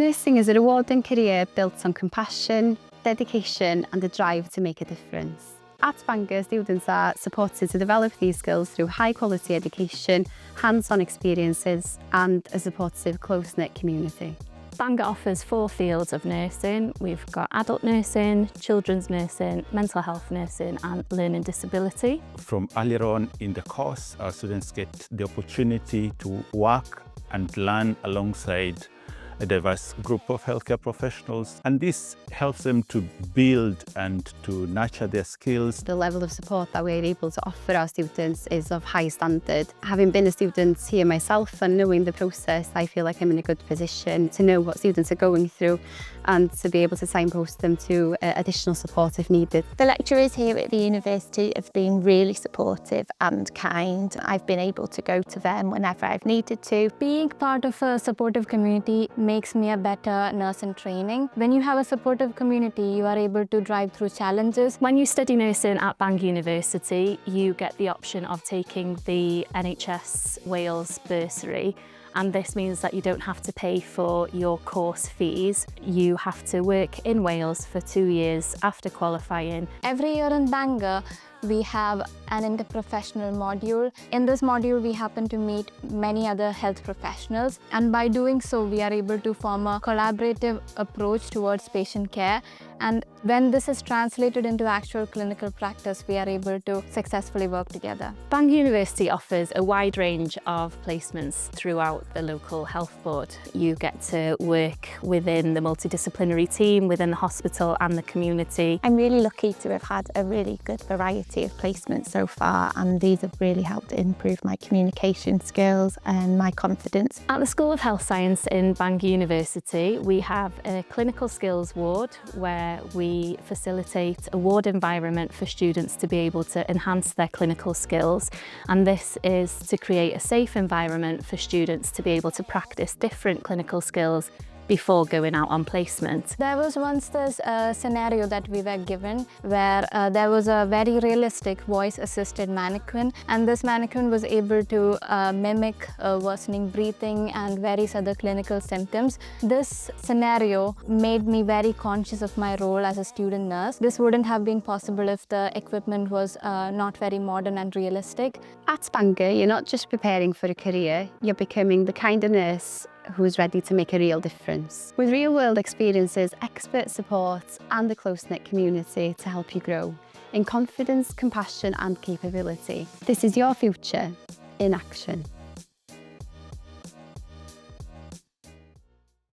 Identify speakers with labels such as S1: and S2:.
S1: Nursing is a rewarding career built on compassion, dedication and a drive to make a difference. At Bangor, students are supported to develop these skills through high-quality education, hands-on experiences and a supportive, close-knit community.
S2: Bangor offers 4 fields of nursing. We've got adult nursing, children's nursing, mental health nursing and learning disability.
S3: From earlier on in the course, our students get the opportunity to work and learn alongside a diverse group of healthcare professionals, and this helps them to build and to nurture their skills.
S1: The level of support that we're able to offer our students is of high standard. Having been a student here myself and knowing the process, I feel like I'm in a good position to know what students are going through and to be able to signpost them to additional support if needed.
S4: The lecturers here at the university have been really supportive and kind. I've been able to go to them whenever I've needed to.
S5: Being part of a supportive community makes me a better nurse in training. When you have a supportive community, you are able to drive through challenges.
S2: When you study nursing at Bangor University, you get the option of taking the NHS Wales bursary, and this means that you don't have to pay for your course fees. You have to work in Wales for 2 years after qualifying.
S5: Every year in Bangor, we have an interprofessional module. In this module, we happen to meet many other health professionals, and by doing so, we are able to form a collaborative approach towards patient care. And when this is translated into actual clinical practice, we are able to successfully work together.
S2: Bangor University offers a wide range of placements throughout the local health board. You get to work within the multidisciplinary team, within the hospital and the community.
S4: I'm really lucky to have had a really good variety of placements so far, and these have really helped improve my communication skills and my confidence.
S2: At the School of Health Science in Bangor University, we have a clinical skills ward where we facilitate a ward environment for students to be able to enhance their clinical skills, and this is to create a safe environment for students to be able to practice different clinical skills before going out on placement.
S5: There was once this scenario that we were given where there was a very realistic voice-assisted mannequin, and this mannequin was able to mimic worsening breathing and various other clinical symptoms. This scenario made me very conscious of my role as a student nurse. This wouldn't have been possible if the equipment was not very modern and realistic.
S1: At Bangor, you're not just preparing for a career, you're becoming the kind of nurse who's ready to make a real difference. With real-world experiences, expert support and a close-knit community to help you grow in confidence, compassion and capability. This is your future in action.